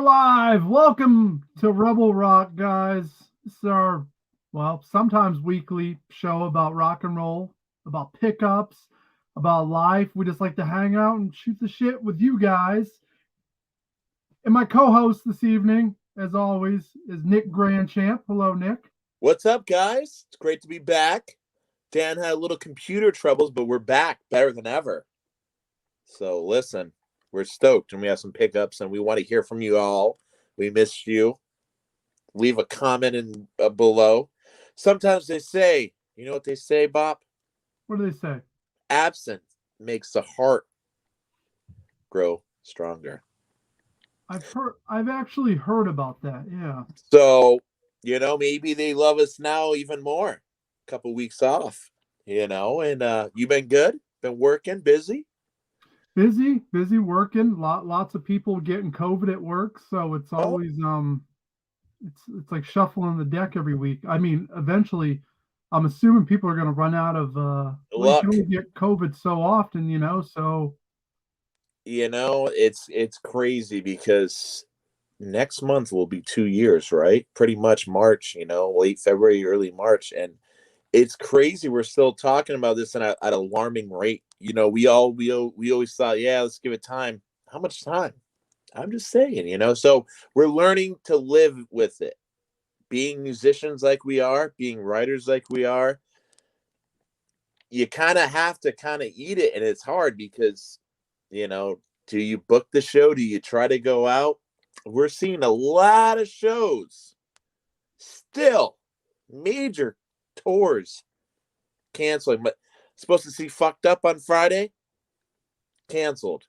alive. Welcome to Rebel Rock, guys. This is our, sometimes weekly show about rock and roll, about pickups, about life. We just like to hang out and shoot the shit with you guys. And my co host this evening, as always, is Nick Grandchamp. Hello, Nick. What's up, guys? It's great to be back. Dan had a little computer troubles, but we're back better than ever. So listen, we're stoked and we have some pickups and we want to hear from you all. We missed you. Leave a comment in below. Sometimes they say, you know what they say, Bob? What do they say? Absence makes the heart grow stronger. I've actually heard about that. Yeah. So, maybe they love us now even more. A couple weeks off, and you been good? Been working, busy? Busy working. Lots of people getting COVID at work, so it's Oh, always it's like shuffling the deck every week. I mean, eventually, I'm assuming people are going to run out of. You can luck. only get COVID so often, So It's crazy because next month will be 2 years, right? Pretty much March, late February, early March, and it's crazy. We're still talking about this at an alarming rate. We always thought, yeah, let's give it time. How much time? I'm just saying, So we're learning to live with it. Being musicians like we are, being writers like we are, you kind of have to kind of eat it, and it's hard because do you book the show? Do you try to go out? We're seeing a lot of shows still, major tours canceling. But supposed to see Fucked Up on Friday, canceled.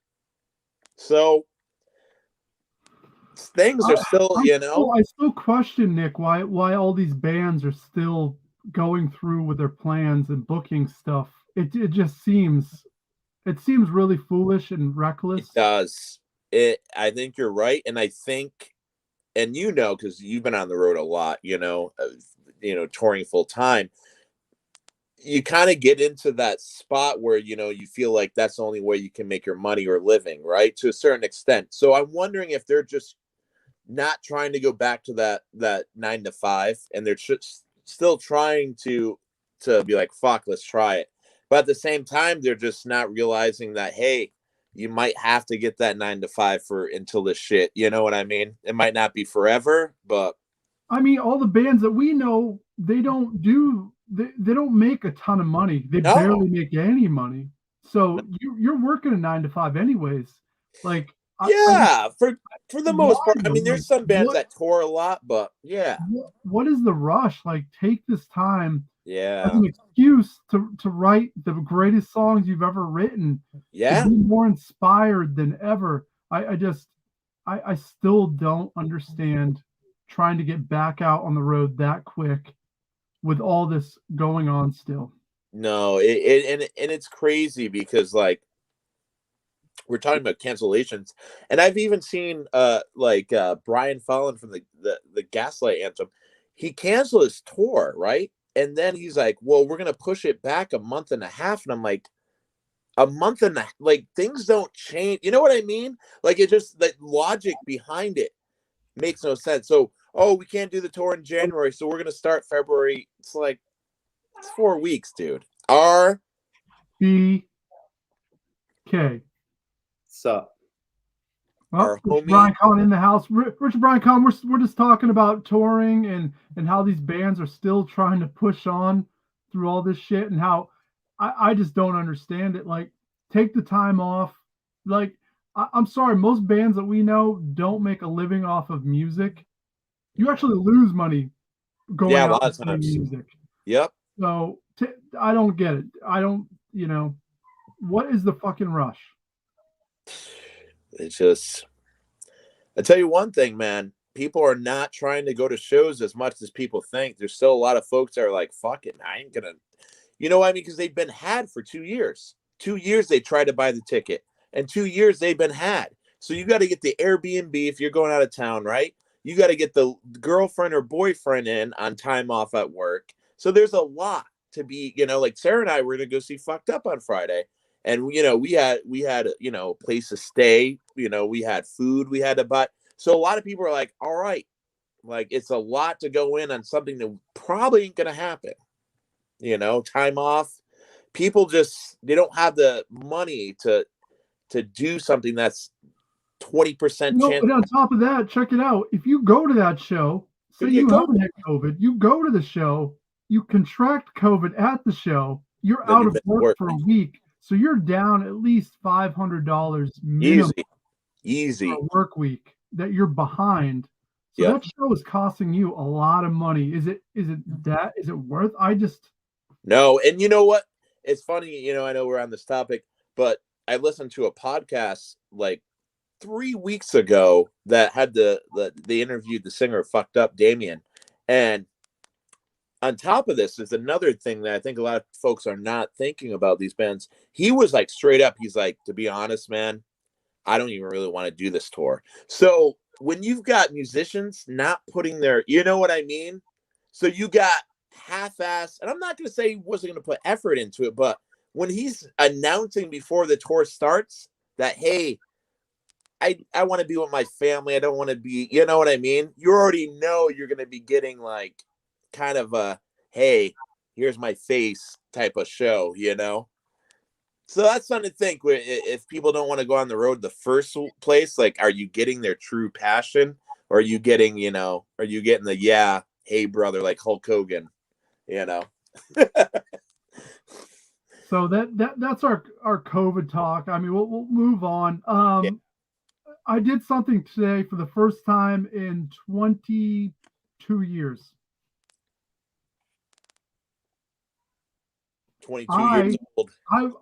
So things are still, I still question, Nick, why all these bands are still going through with their plans and booking stuff. It just seems really foolish and it reckless. does. I think you're right, and I think, and because you've been on the road a lot, touring full time. You kind of get into that spot where you feel like that's the only way you can make your money or living, right, to a certain extent. So I'm wondering if they're just not trying to go back to that 9 to 5, and they're still trying to be like, fuck, let's try it. But at the same time, they're just not realizing that, hey, you might have to get that 9 to 5 for until this shit. You know what I mean? It might not be forever, but I mean, all the bands that we know, they don't make a ton of money. They no. barely make any money. So you're working a 9 to 5 anyways. Like I just Yeah, for the why most part. I though? mean, Like there's some bands that tour a lot, but yeah, what is the rush? Like take this time as yeah, an excuse to write the greatest songs you've ever written, to yeah. be more inspired than ever. I still don't understand trying to get back out on the road that quick with all this going on still. No, and it's crazy because like we're talking about cancellations, and I've even seen Brian Fallon from the Gaslight Anthem. He canceled his tour, right? And then he's like, "Well, we're gonna push it back a month and a half," and I'm like, a month and like things don't change. You know what I mean? Like it just the logic behind it makes no sense. So, oh, we can't do the tour in January, so we're gonna start February. It's like it's 4 weeks, dude. BK. So Well, Our Richard homie, Brian Collin in the house. Richard Brian Collin, we're just talking about touring and how these bands are still trying to push on through all this shit and how I just don't understand it. Like, take the time off. Like, I'm sorry, most bands that we know don't make a living off of music. You actually lose money going yeah, a out lot and of playing times. music. Yep. So I don't get it. I don't, what is the fucking rush? It's just I tell you one thing, man. People are not trying to go to shows as much as people think. There's still a lot of folks that are like, fuck it, I ain't gonna what I mean? Because they've been had for 2 years. 2 years they tried to buy the ticket, and 2 years they've been had. So you got to get the Airbnb if you're going out of town, right? You got to get the girlfriend or boyfriend in on time off at work. So there's a lot to be, like Sarah and I were gonna go see Fucked Up on Friday. And we had a place to stay, we had food we had to buy. So a lot of people are like, all right, like it's a lot to go in on something that probably ain't gonna happen. Time off. People they don't have the money to do something that's 20% No, chance and on top of that, check it out. If you go to that show, say to get you COVID. haven't had COVID, you go to the show, you contract COVID at the show, you're Then out you of miss work work. for a week. So you're down at least $500 minimum Easy. for a work week that you're behind. So Yep. that show is costing you a lot of money. Is it worth? No, and you know what? It's funny, I know we're on this topic, but I listened to a podcast like 3 weeks ago that had they interviewed the singer Fucked Up Damien. And on top of this is another thing that I think a lot of folks are not thinking about these bands. He was like straight up, he's like, to be honest, man, I don't even really want to do this tour. So when you've got musicians not putting you know what I mean? So you got half-ass, and I'm not going to say he wasn't going to put effort into it, but when he's announcing before the tour starts that, hey, I want to be with my family, I don't want to be, you know what I mean? You already know you're going to be getting like kind of a, hey, here's my face type of show, So that's something to think. If people don't want to go on the road the first place, like, are you getting their true passion, or are you getting, the hey brother, like Hulk Hogan, So that's our COVID talk. I mean, we'll move on. Yeah. I did something today for the first time in 22 years. 22 years old.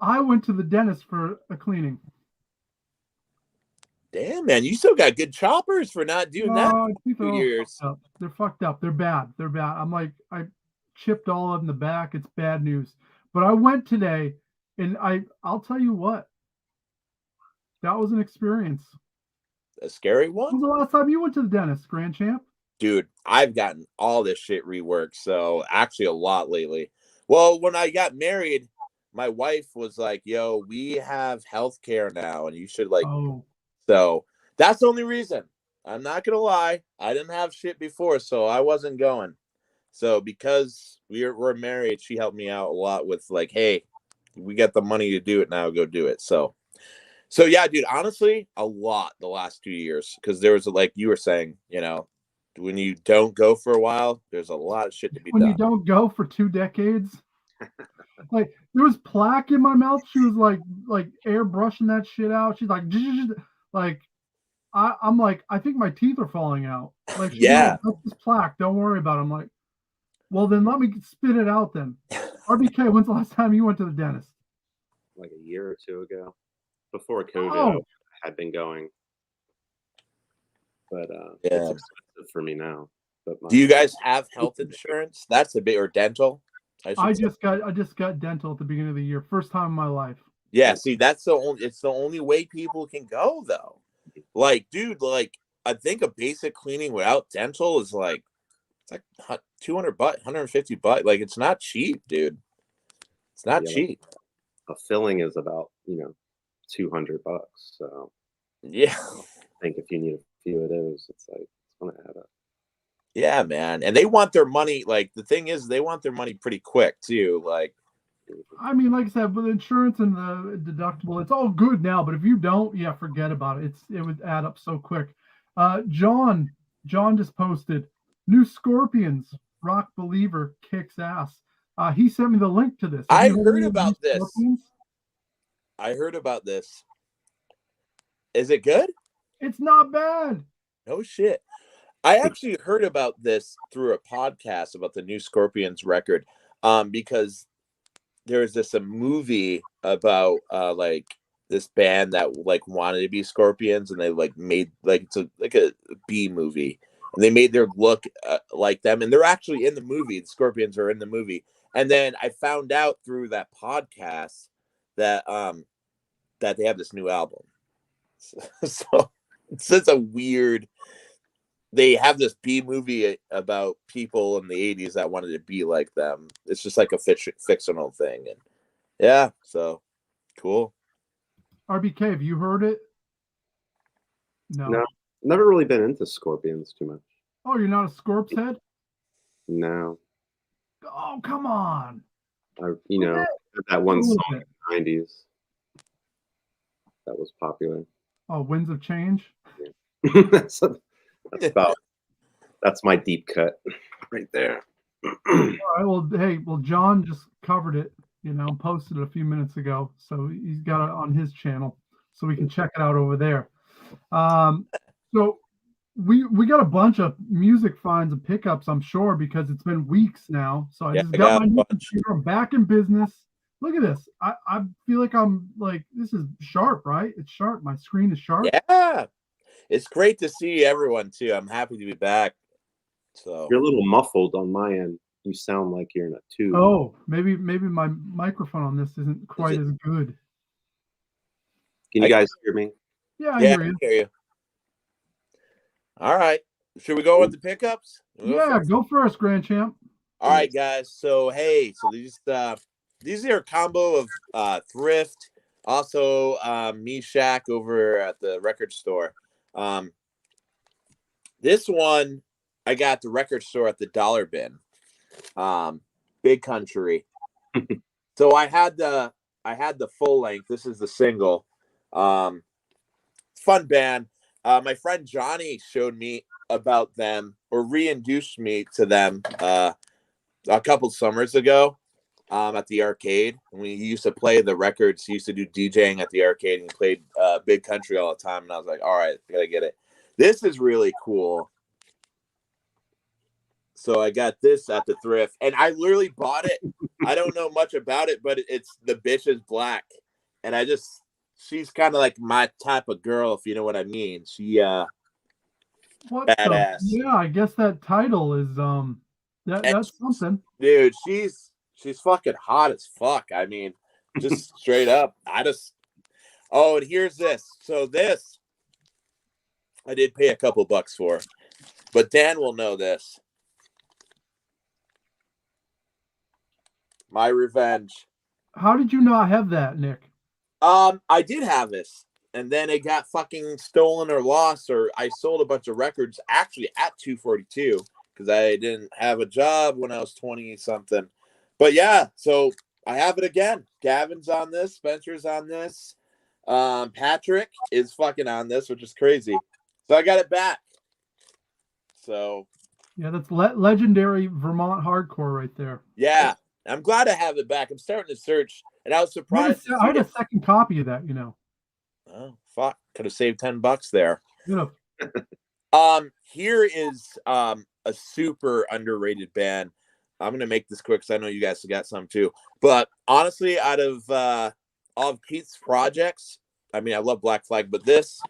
I went to the dentist for a cleaning. Damn, man, you still got good choppers for not doing that for 2 years. They're fucked up. They're bad. I'm like, I chipped all of them in the back. It's bad news. But I went today, and I'll tell you what, that was an experience. A scary one? When was the last time you went to the dentist, Grand Champ? Dude, I've gotten all this shit reworked, so actually a lot lately. Well, when I got married, my wife was like, yo, we have health care now, and you should So that's the only reason. I'm not gonna lie, I didn't have shit before, so I wasn't going. So because we're married, she helped me out a lot with like, hey, we got the money to do it now, go do it. So yeah, dude, honestly, a lot the last 2 years, because there was, like you were saying, when you don't go for a while, there's a lot of shit to be done. When you don't go for 2 decades, like there was plaque in my mouth. She was like airbrushing that shit out. She's like, I'm like, I think my teeth are falling out. Like, yeah, that's this plaque. Don't worry about it. I'm like, well, then let me spit it out then. RBK, when's the last time you went to the dentist? Like a year or two ago. Before COVID, I had been going. But it's expensive for me now. But do you guys have health insurance? That's a bit, or dental? I just got dental at the beginning of the year. First time in my life. Yeah, see, it's the only way people can go, though. Like, dude, like, I think a basic cleaning without dental is like, it's like $200, $150. Like, it's not cheap, dude. It's not cheap. A filling is about, $200. So yeah, I think if you need a few of those, it's like it's gonna add up. Yeah, man, and they want their money. Like, the thing is, they want their money pretty quick too. Like, I mean, like I said, with insurance and the deductible, it's all good now. But if you don't, forget about it. It would add up so quick. John just posted new Scorpions Rock Believer kicks ass. He sent me the link to this. I heard about this. I heard about this. Is it good? It's not bad. No shit. I actually heard about this through a podcast about the new Scorpions record, because there's a movie about like this band that like wanted to be Scorpions, and they like made like it's a B movie, and they made their look like them, and they're actually in the movie. The Scorpions are in the movie, and then I found out through that podcast that that they have this new album. So it's a weird. They have this B movie about people in the 80s that wanted to be like them. It's just like a fictional thing. And yeah, so cool. RBK, have you heard it? No. Never really been into Scorpions too much. Oh, you're not a Scorp's head? No, Oh, come on. that one Who is song it? in the 90s that was popular. Oh, Winds of Change. that's that's my deep cut right there. All right. Well, hey, John just covered it. Posted it a few minutes ago, so he's got it on his channel, so we can check it out over there. So we got a bunch of music finds and pickups, I'm sure, because it's been weeks now. So I just got my new computer. I'm back in business. Look at this. I feel like I'm like, this is sharp, right? It's sharp. My screen is sharp. Yeah. It's great to see everyone too. I'm happy to be back. So you're a little muffled on my end. You sound like you're in a tube. Oh, maybe my microphone on this isn't quite as good. Can you guys hear me? Yeah, I hear you. I hear you. All right. Should we go with the pickups? Go first, Grand Champ. All right, guys. So these are a combo of Thrift, also Meshack over at the record store. This one I got at the record store at the Dollar Bin. Big Country. So I had the full length. This is the single. Fun band. My friend Johnny showed me about them, or reintroduced me to them a couple summers ago at the arcade. When he used to play the records, he used to do DJing at the arcade, and he played Big Country all the time. And I was like, all right, I gotta get it. This is really cool. So I got this at the Thrift, and I literally bought it. I don't know much about it, but it's the bitch is black, and she's kind of like my type of girl, if you know what I mean. She badass. Yeah, I guess that title is that's something. Dude, she's fucking hot as fuck. I mean, just straight up. And here's this. So this I did pay a couple bucks for, but Dan will know this. My Revenge. How did you not have that, Nick? I did have this, and then it got fucking stolen or lost, or I sold a bunch of records actually at 242 because I didn't have a job when I was 20 something. But yeah, so I have it again. Gavin's on this, Spencer's on this, Patrick is fucking on this, which is crazy. So I got it back. So yeah, that's legendary Vermont hardcore right there. Yeah. I'm glad I have it back. I'm starting to search, and I was surprised. I had a second copy of that, Oh, fuck. Could have saved $10 there. Yeah. Here is a super underrated band. I'm gonna make this quick because I know you guys got some too. But honestly, out of all of Keith's projects, I mean, I love Black Flag, but this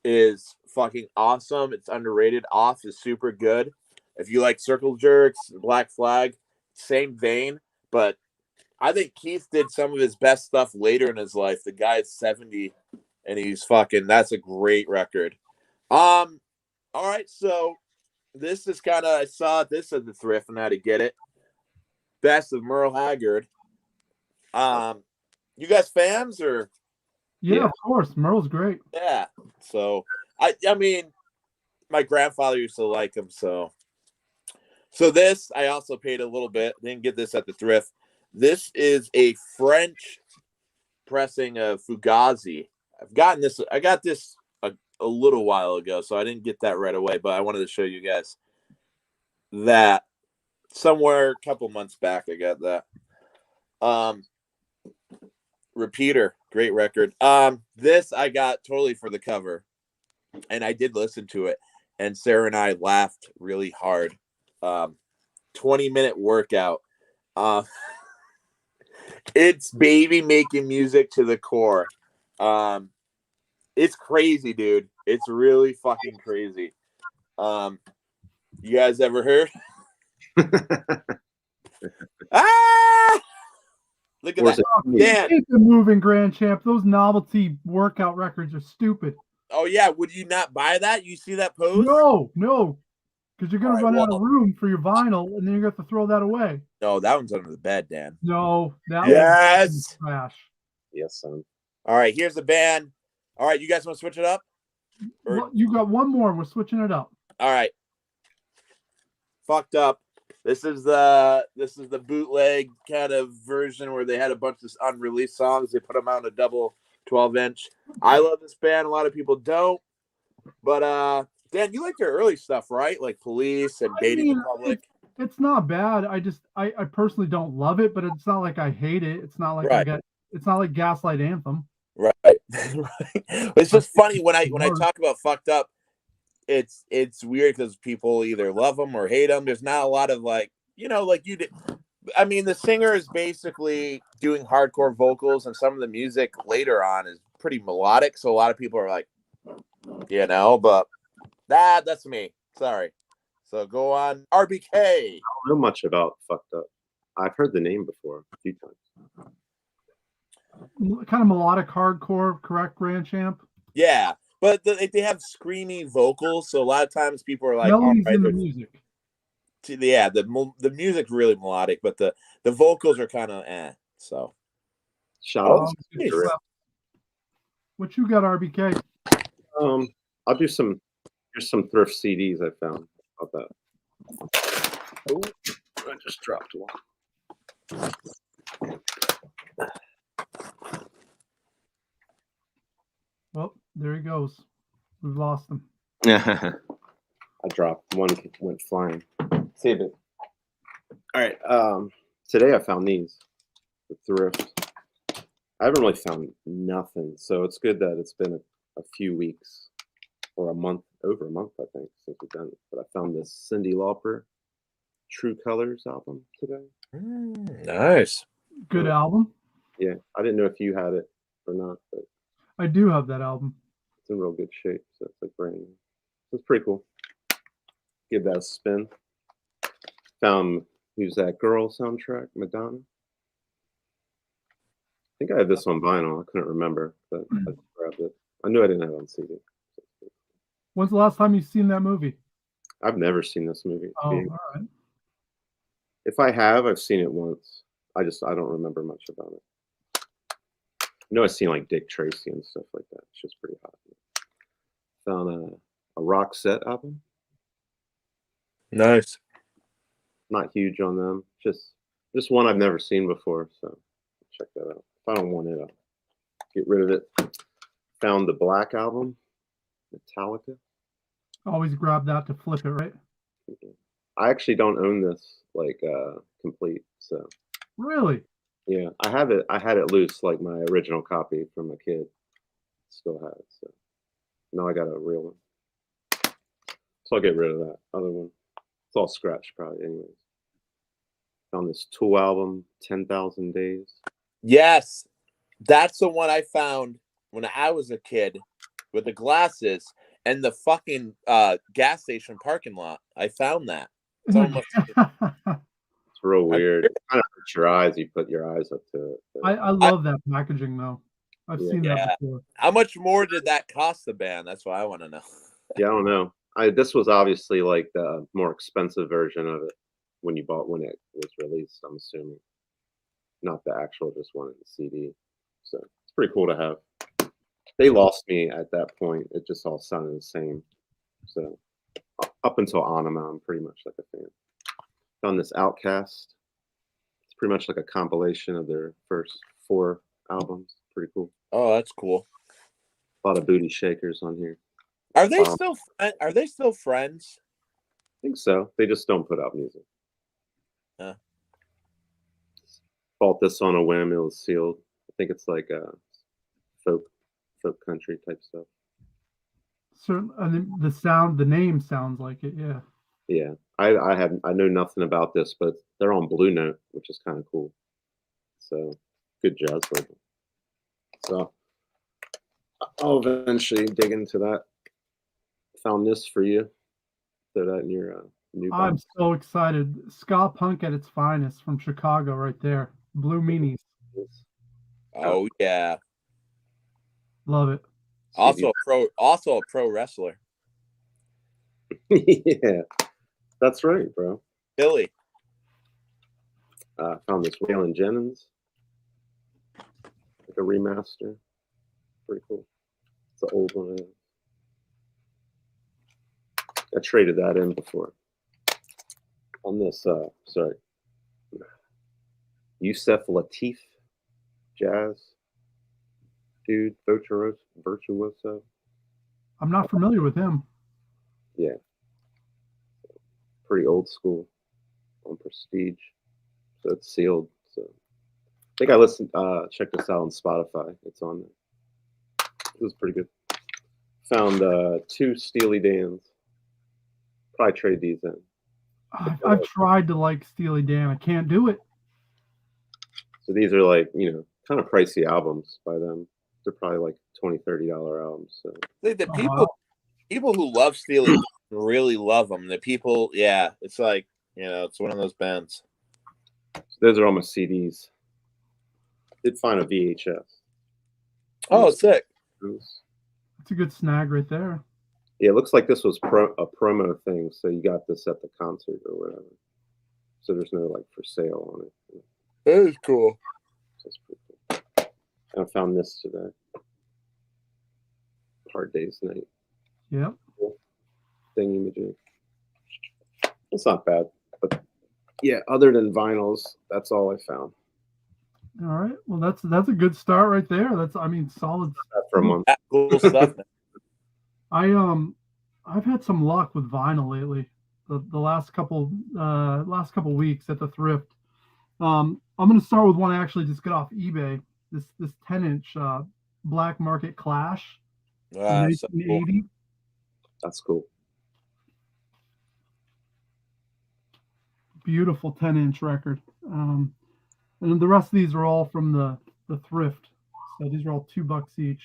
is fucking awesome. It's underrated. Off is super good. If you like Circle Jerks, Black Flag, same vein, but I think Keith did some of his best stuff later in his life. The guy's 70 and he's fucking, that's a great record. All right, so this is kind of, I saw this at the Thrift and how to get it. Best of Merle Haggard. You guys fans or? Yeah, of course. Merle's great. Yeah. So I mean, my grandfather used to like him, so this I also paid a little bit. Didn't get this at the Thrift. This is a French pressing of Fugazi. I got this a little while ago, so I didn't get that right away, but I wanted to show you guys that somewhere a couple months back I got that. Repeater, great record. This I got totally for the cover, and I did listen to it, and Sarah and I laughed really hard. 20-minute workout. It's Baby making music to the core. It's crazy, dude. It's really fucking crazy. You guys ever heard? Look at that. Dan. Keep it moving, Grand Champ. Those novelty workout records are stupid. Oh yeah, would you not buy that? You see that pose? No. Because you're going to run out of room for your vinyl, and then you're going to have to throw that away. No, that one's under the bed, Dan. No, that one's trash. Yes, son. All right, here's the band. All right, you guys want to switch it up? Or, You got one more. We're switching it up. all right. Fucked up. This is the bootleg kind of version where they had a bunch of unreleased songs. They put them out on a double 12-inch. I love this band. A lot of people don't. But Dan, you like their early stuff, right? Like Police and Dating Republic. It's not bad. I personally don't love it, but it's not like I hate it. It's not like Right. it's not like Gaslight Anthem. Right. Right. It's just funny when I talk about fucked up. It's weird because people either love them or hate them. There's not a lot of like you did. I mean, the singer is basically doing hardcore vocals, and some of the music later on is pretty melodic. So a lot of people are like, but that's me. Sorry. So go on, RBK. I don't know much about Fucked Up. I've heard the name before a few times. Kind of melodic hardcore, correct, Grand Champ? Yeah, but they have screamy vocals, so a lot of times people are like, melodies in the music. Yeah, the music really melodic, but the vocals are kind of So, shout out. What you got, RBK? I'll do some. Here's some thrift CDs I found. How about that? Oh, I just dropped one. Well, there he goes. We've lost him. I dropped one. Went flying. Save it. All right. Today I found these. The thrift. I haven't really found nothing, so it's good that it's been a few weeks or over a month, I think, since we've done it. But I found this Cyndi Lauper True Colors album today. Nice. Good album. Yeah, I didn't know if you had it or not, but I do have that album. it's in real good shape, so it's like brand new. So it's pretty cool. Give that a spin. Found Who's That Girl soundtrack, Madonna. I think I had this on vinyl. I couldn't remember, but I just grabbed it. I knew I didn't have it on CD. When's the last time you've seen that movie? I've never seen this movie. Oh, all right. If I have, I've seen it once. I don't remember much about it. I know I've seen like Dick Tracy and stuff like that. It's just pretty hot. Found a Roxette album. Nice. Not huge on them. Just one I've never seen before. So check that out. If I don't want it, I'll get rid of it. Found the Black album, Metallica. Always grab that to flip it, right? I actually don't own this complete. So really, yeah, I had it loose, like my original copy from a kid. Still have it. So now I got a real one. So I'll get rid of that other one. It's all scratched probably, anyways. Found this Tool album, 10,000 Days. Yes, that's the one I found when I was a kid with the glasses and the fucking gas station parking lot. I found that. It's almost. It's real weird. It kind of hurts your eyes. You put your eyes up to it. I love that packaging though. I've seen that before. How much more did that cost the band? That's what I want to know. Yeah, I don't know. This was obviously like the more expensive version of it when it was released, I'm assuming. Not the actual just one in the CD. So it's pretty cool to have. They lost me at that point. It just all sounded the same. So up until Anima, I'm pretty much like a fan. Found this Outcast. It's pretty much like a compilation of their first 4 albums. Pretty cool. Oh, that's cool. A lot of booty shakers on here. Are they still friends? I think so. They just don't put out music. Yeah. Bought this on a whim. It was sealed. I think it's like a folk country type stuff. Certain, the name sounds like it. Yeah. Yeah. I know nothing about this, but they're on Blue Note, which is kind of cool. So good jazz label. So I'll eventually dig into that. Found this for you. Throw that in your new box. I'm so excited. Ska punk at its finest from Chicago, right there. Blue Meanies. Oh yeah. Love it. Also a pro wrestler. Yeah, that's right, bro. Billy. Found this Waylon Jennings. Like a remaster. Pretty cool. It's an old one. I traded that in before. On this, sorry, Yusef Lateef, jazz dude, virtuoso. I'm not familiar with him. Yeah, pretty old school on Prestige, so it's sealed. So I think I listened, check this out on Spotify. It's on there. It was pretty good. Found 2 Steely Dans. Probably trade these in. I've tried to like Steely Dan. I can't do it. So these are like, kind of pricey albums by them. They're probably like $20-$30 albums. So The Uh-huh. people who love Steely Dan really love them. The people, yeah, it's like, it's one of those bands. those are all my CDs. Did find a VHS. Oh, sick. It's a good snag right there. Yeah, it looks like this was a promo thing, so you got this at the concert or whatever. So there's no like for sale on it. That is cool. So that's pretty cool. And I found this today. Hard Day's Night. Yep. Thingy majig. It's not bad, but yeah, other than vinyls, that's all I found. All right. Well, that's a good start right there. That's solid. For a month. That cool stuff, man. I've had some luck with vinyl lately. The last couple weeks at the thrift. I'm gonna start with one I actually just got off eBay. This 10-inch Black Market Clash, So cool. 1980. That's cool. Beautiful 10-inch record. And then the rest of these are all from the thrift. So these are all $2 each.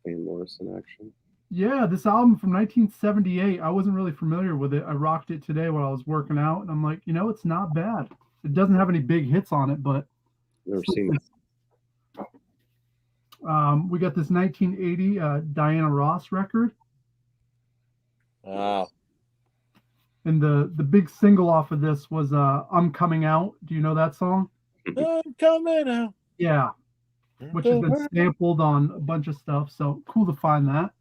Van Morrison action. Yeah, this album from 1978. I wasn't really familiar with it. I rocked it today while I was working out, and I'm like, it's not bad. It doesn't have any big hits on it, but Never seen it. we got this 1980 Diana Ross record, Wow. and the big single off of this was "I'm Coming Out." Do you know that song? I'm coming out. Yeah, which has been sampled on a bunch of stuff. So cool to find that.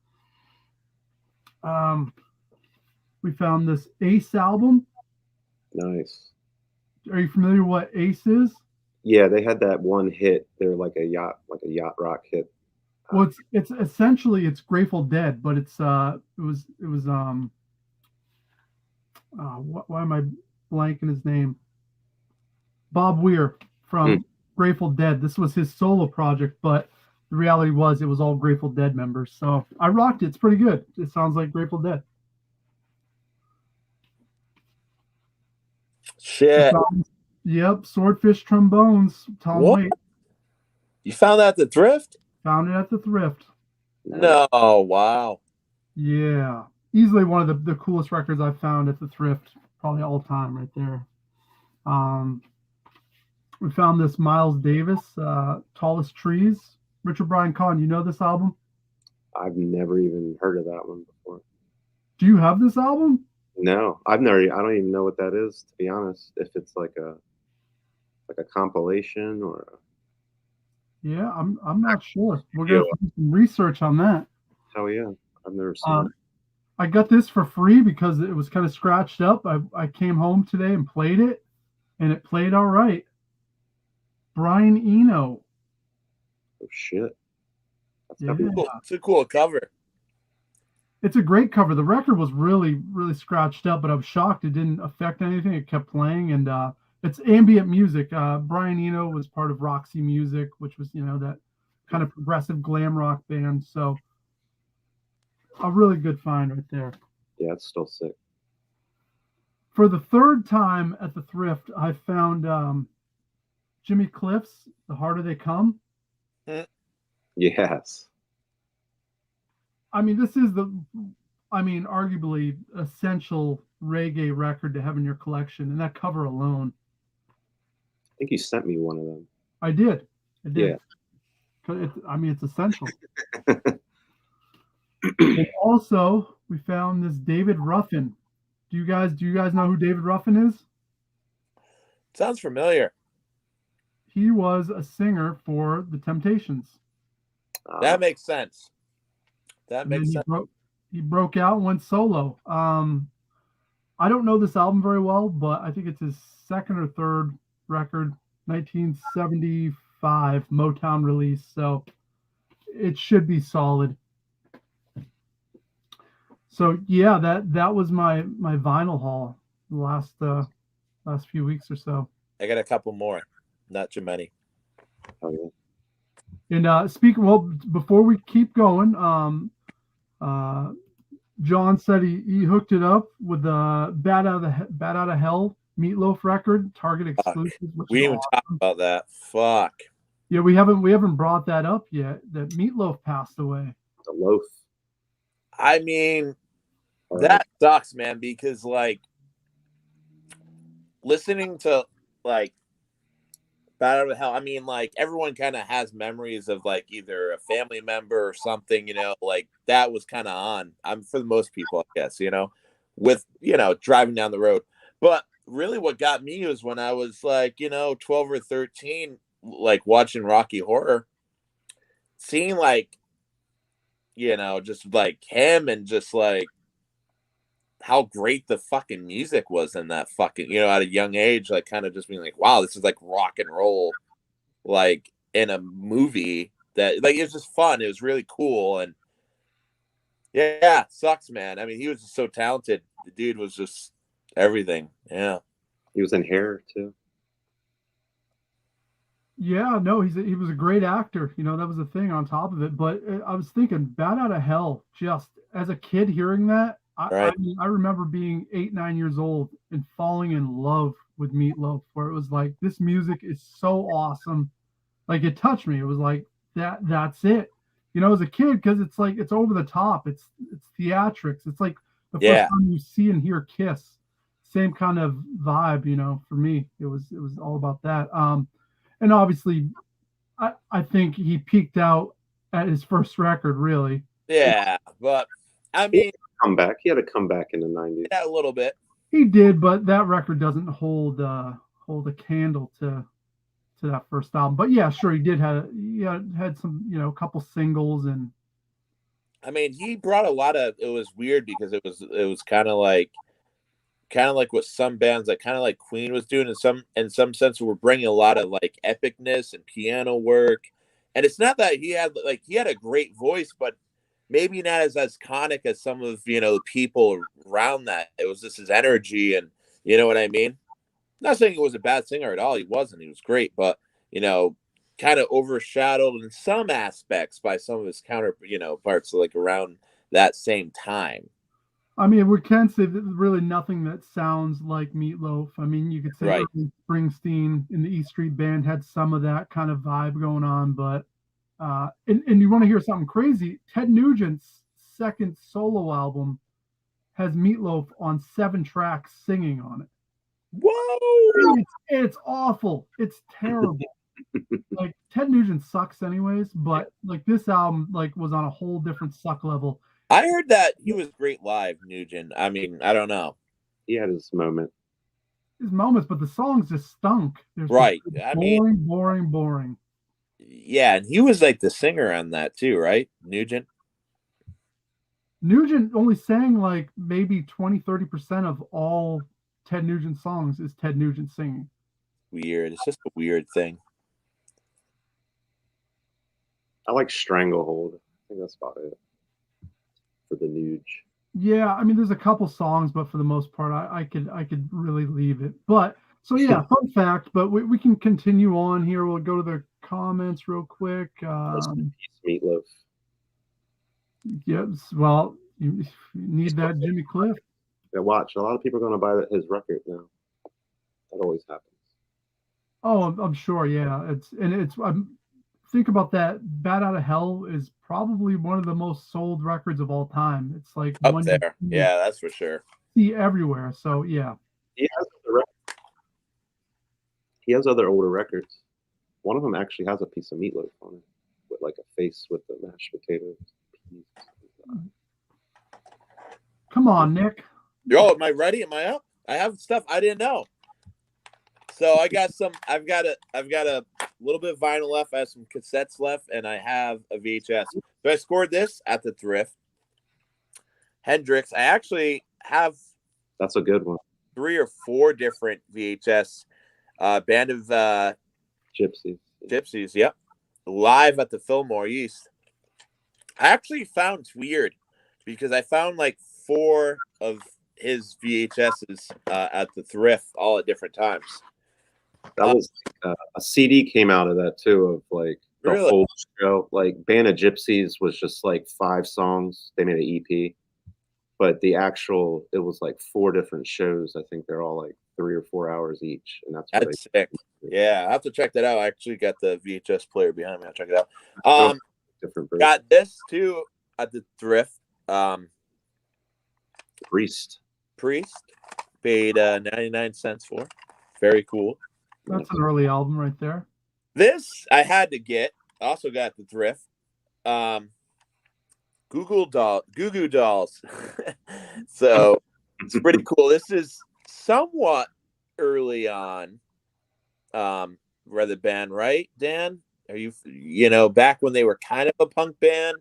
We found this Ace album. Nice. Are you familiar with what Ace is? Yeah, they had that one hit. They're like a yacht rock hit. Well, it's essentially it's Grateful Dead, but it was why am I blanking his name? Bob Weir from Grateful Dead. This was his solo project, but the reality was it was all Grateful Dead members. So I rocked it. It's pretty good. It sounds like Grateful Dead. Shit. Yep, Swordfish Trombones. Tom What? Waits. You found that at the thrift? Found it at the thrift. No. Wow. Yeah, easily one of the coolest records I've found at the thrift, probably all time right there. We found this Miles Davis, Tallest Trees. Richard Brian Kahn, you know this album? I've never even heard of that one before. Do you have this album? No, I don't even know what that is, to be honest. If it's like a compilation or Yeah, I'm not sure. We're gonna do some research on that. hell yeah. I've never seen it. I got this for free because it was kind of scratched up. I came home today and played it, and it played all right. Brian Eno. Oh shit. That's Yeah. Cool. It's a cool cover. It's a great cover. The record was really, really scratched up, but I was shocked it didn't affect anything. It kept playing, and it's ambient music. Brian Eno was part of Roxy Music, which was, that kind of progressive glam rock band. So a really good find right there. Yeah, it's still sick. For the third time at the thrift, I found Jimmy Cliff's The Harder They Come. Yes. This is arguably essential reggae record to have in your collection, and that cover alone. I think you sent me one of them. I did. Yeah. It's essential. And also, we found this David Ruffin. Do you guys know who David Ruffin is? Sounds familiar. He was a singer for The Temptations. That makes sense. That And makes then sense. he broke out and went solo. I don't know this album very well, but I think it's his second or third record, 1975 Motown release. So it should be solid. So yeah, that was my vinyl haul the last few weeks or so. I got a couple more, not too many. Oh, yeah. And well, before we keep going, John said he hooked it up with the Bad Out of Hell Meatloaf record, Target exclusive. We didn't even talk about that. Fuck. Yeah, we haven't brought that up yet. That Meatloaf passed away. The loaf. I mean, All that sucks, man, because like listening to like Bad Out of Hell, I mean, like everyone kind of has memories of like either a family member or something, like that was kind of on. I'm for the most people, I guess, with driving down the road. But really, what got me was when I was like 12 or 13, like watching Rocky Horror, seeing like just like him and just like how great the fucking music was in that fucking, at a young age, like kind of just being like, wow, this is like rock and roll, like in a movie that like, it was just fun. It was really cool. And yeah, sucks, man. I mean, he was just so talented. The dude was just everything. Yeah. He was in Hair too. Yeah, no, he was a great actor. That was the thing on top of it. But I was thinking, Bad Out of Hell, just as a kid hearing that, I mean, I remember being 8, 9 years old and falling in love with Meatloaf, where it was like, this music is so awesome. Like it touched me. It was like that's it. As a kid, because it's like it's over the top. It's theatrics. It's like the first time you see and hear Kiss. Same kind of vibe, for me. It was all about that. And obviously, I think he peaked out at his first record, really. Yeah, but I mean, comeback. He had a comeback in the 90s. Yeah, a little bit. He did, but that record doesn't hold a candle to that first album. But yeah, sure, he had some, a couple singles. And I mean, he brought a lot of. It was weird because it was kind of like what some bands, like kind of like Queen was doing in some sense, were bringing a lot of like epicness and piano work. And it's not that he had a great voice, but maybe not as iconic as some of the people around that. It was just his energy, and you know what I mean. Not saying he was a bad singer at all. He wasn't. He was great, but kind of overshadowed in some aspects by some of his parts, like around that same time. I mean, we can say that there's really nothing that sounds like Meatloaf. I mean, you could say Right. Springsteen in the E Street Band had some of that kind of vibe going on, but and you want to hear something crazy? Ted Nugent's second solo album has Meatloaf on 7 tracks singing on it. Whoa! It's awful. It's terrible. Like Ted Nugent sucks anyways, but like this album like was on a whole different suck level. I heard that he was great live, Nugent. I mean, I don't know. He had his moment. His moments, but the songs just stunk. They're Right. boring. Yeah, and he was like the singer on that too, right? Nugent only sang like maybe 20-30% of all Ted Nugent songs is Ted Nugent singing. Weird. It's just a weird thing. I like Stranglehold. I think that's about it for the Nuge. Yeah, I mean, there's a couple songs, but for the most part, I could really leave it. But so yeah, fun fact. But we can continue on here. We'll go to the comments real quick. Meatloaf. Yes. Well, you need that Jimmy Cliff. Yeah, watch. A lot of people are going to buy his record now. That always happens. Oh, I'm sure. Yeah, think about that. Bad Out of Hell is probably one of the most sold records of all time. It's like up there. Yeah, that's for sure. See everywhere. So yeah. He has other older records. One of them actually has a piece of Meatloaf on it, with like a face with the mashed potatoes. Come on, Nick. Yo, am I ready? Am I up? I have stuff I didn't know. So I've got a little bit of vinyl left. I have some cassettes left, and I have a VHS. So I scored this at the thrift. Hendrix. I actually have That's a good one. 3 or 4 different VHS Band of Gypsies. Gypsies. Yep, live at the Fillmore East. I actually found it's weird because I found like 4 of his VHSs at the thrift all at different times. That was a CD came out of that too, of like the Really? whole show. Like Band of Gypsies was just like 5 songs. They made an EP, but it was like 4 different shows. I think they're all like 3 or 4 hours each, and that's what That's sick. Yeah, I have to check that out. I actually got the VHS player behind me. I'll check it out. Different versions. Got this too at the thrift. Priest. Paid 99 cents for. Very cool. That's an early album right there. This I had to get. Also got the thrift. Goo Goo Dolls. So it's pretty cool. This is somewhat early on. For the band, right, Dan? Are you know back when they were kind of a punk band?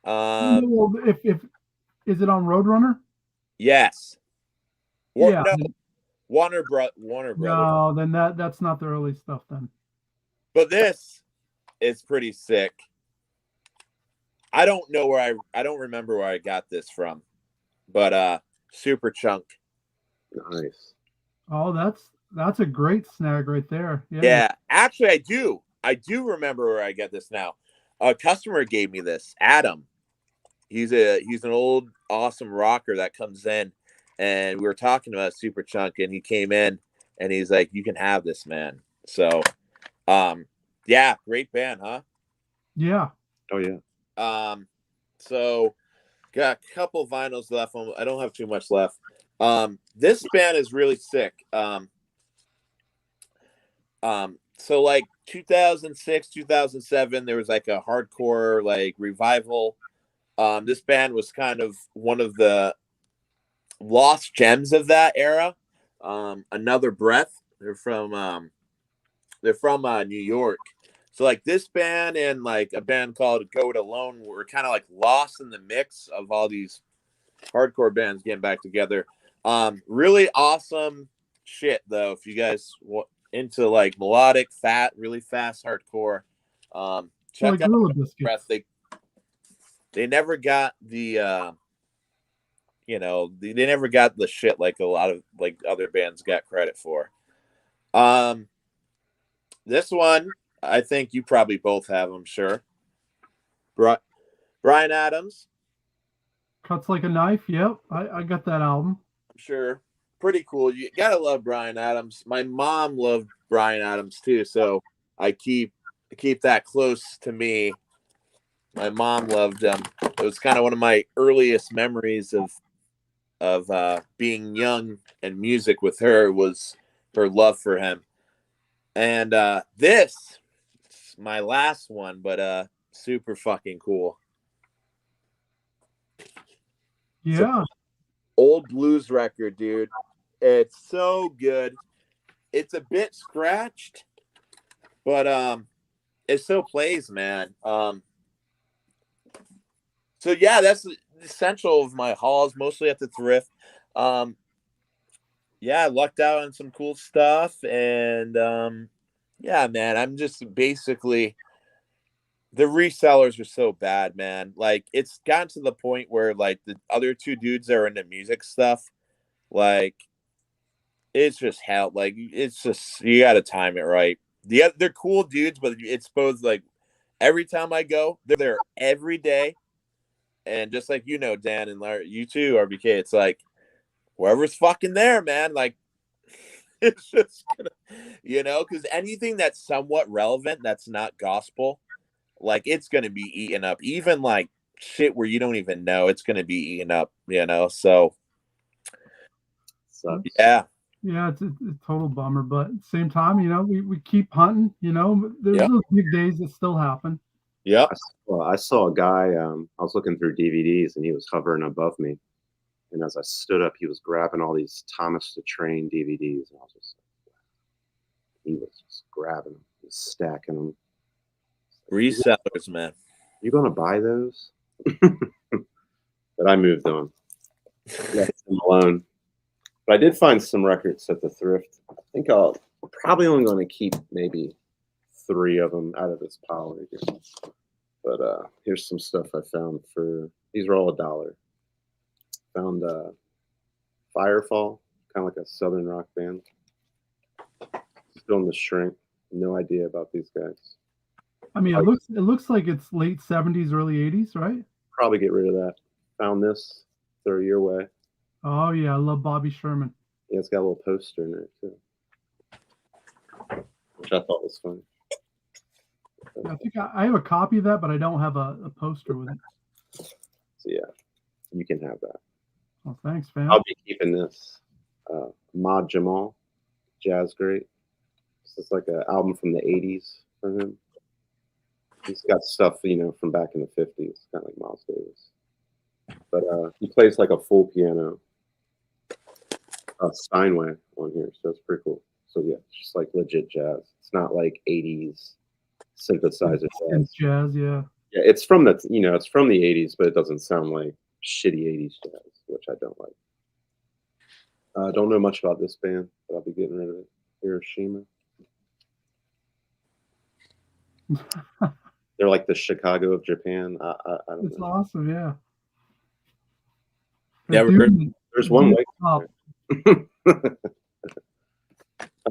Well, if is it on Roadrunner? Yes. Yeah. No, Warner Brothers. No, then that's not the early stuff then. But this is pretty sick. I don't remember where I got this from, but Super Chunk. Nice. Oh, that's a great snag right there. Yeah, actually, I do remember where I get this now. A customer gave me this. Adam. He's an old awesome rocker that comes in, and we were talking about Super Chunk, and he came in, and he's like, "You can have this, man." So, yeah, great band, huh? Yeah. Oh yeah. So got a couple vinyls left. I don't have too much left. This band is really sick. So like 2006, 2007, there was like a hardcore like revival. This band was kind of one of the lost gems of that era. Another Breath. They're from New York. So like this band and like a band called Go It Alone were kind of like lost in the mix of all these hardcore bands getting back together. Really awesome shit though. If you guys into like melodic, really fast hardcore, check Like out Gorilla Biscuits. Breath. They never got the they never got the shit like a lot of like other bands got credit for. This one I think you probably both have, I'm sure. Bryan Adams. Cuts Like a Knife. Yep, I got that album. I'm sure. Pretty cool. You gotta love Bryan Adams. My mom loved Bryan Adams too, so I keep that close to me. My mom loved him. It was kind of one of my earliest memories of being young and music with her was her love for him. And this is my last one, but super fucking cool. Yeah. Old blues record, dude. It's so good. It's a bit scratched, but it still plays, man. So yeah, that's the essential of my hauls, mostly at the thrift. Yeah, I lucked out on some cool stuff, and yeah, man, I'm just basically the resellers are so bad, man. Like it's gotten to the point where like the other 2 dudes that are into music stuff, like it's just hell. Like it's just you got to time it right. They're cool dudes, but it's both like every time I go, they're there every day. And just like Dan and Larry, you too, RBK, it's like whoever's fucking there, man. Like it's just gonna, because anything that's somewhat relevant that's not gospel, like it's gonna be eaten up. Even like shit where you don't even know, it's gonna be eaten up. So yeah. Yeah, it's a total bummer, but at the same time, we keep hunting. There's those big days that still happen. Yep. I saw a guy. I was looking through DVDs, and he was hovering above me. And as I stood up, he was grabbing all these Thomas the Train DVDs, and I was just like, wow. He was just grabbing them, just stacking them. Resellers, man. You gonna buy those? But I moved on. left them alone. But I did find some records at the thrift. I think I'll probably only going to keep maybe 3 of them out of this pile right here. But here's some stuff I found for, these are all $1. Found Firefall, kind of like a southern rock band. Still in the shrink. No idea about these guys. I mean, it looks like it's late 70s, early 80s, right? Probably get rid of that. Found this, throw it your way. Oh yeah, I love Bobby Sherman. Yeah, it's got a little poster in there too, which I thought was fun. I think I have a copy of that, but I don't have a poster with it. So yeah, you can have that. Oh, thanks, fam. I'll be keeping this. Mod Jamal, jazz great. This is like an album from the 80s for him. He's got stuff, from back in the 50s, kind of like Miles Davis. But he plays like a full piano Steinway on here, so it's pretty cool. So yeah, it's just like legit jazz. It's not like 80s synthesizer jazz. It's jazz, yeah. Yeah, it's from the it's from the 80s, but it doesn't sound like shitty 80s jazz, which I don't like. Don't know much about this band, but I'll be getting rid of it. Hiroshima. They're like the Chicago of Japan. I don't It's know. awesome, yeah. Never Dude, heard. There's one way top.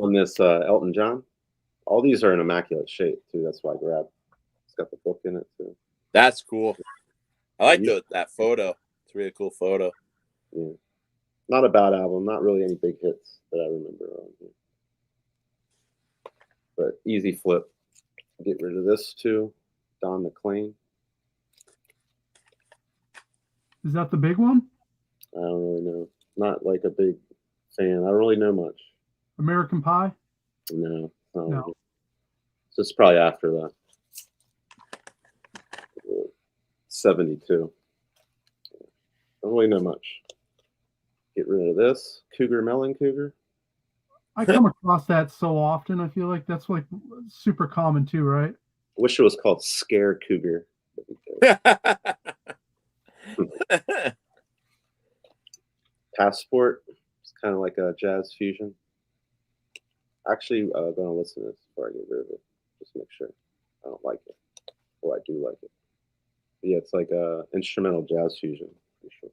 on this Elton John. All these are in immaculate shape too. That's why I grabbed. It's got the book in it too. That's cool. I like that photo. It's a really cool photo. Yeah, not a bad album. Not really any big hits that I remember on here. But easy flip. Get rid of this too. Don McLean. Is that the big one? I don't really know. Not like a big fan. I don't really know much. American Pie? No. No. So it's probably after that. 72. I don't really know much. Get rid of this. Cougar Melon Cougar. I come across that so often. I feel like that's like super common too, right? I wish it was called Scare Cougar. Passport. It's kind of like a jazz fusion. Actually, I'm going to listen to this before I get rid of it. Just make sure I don't like it. Or I do like it. But yeah, it's like a instrumental jazz fusion. For sure.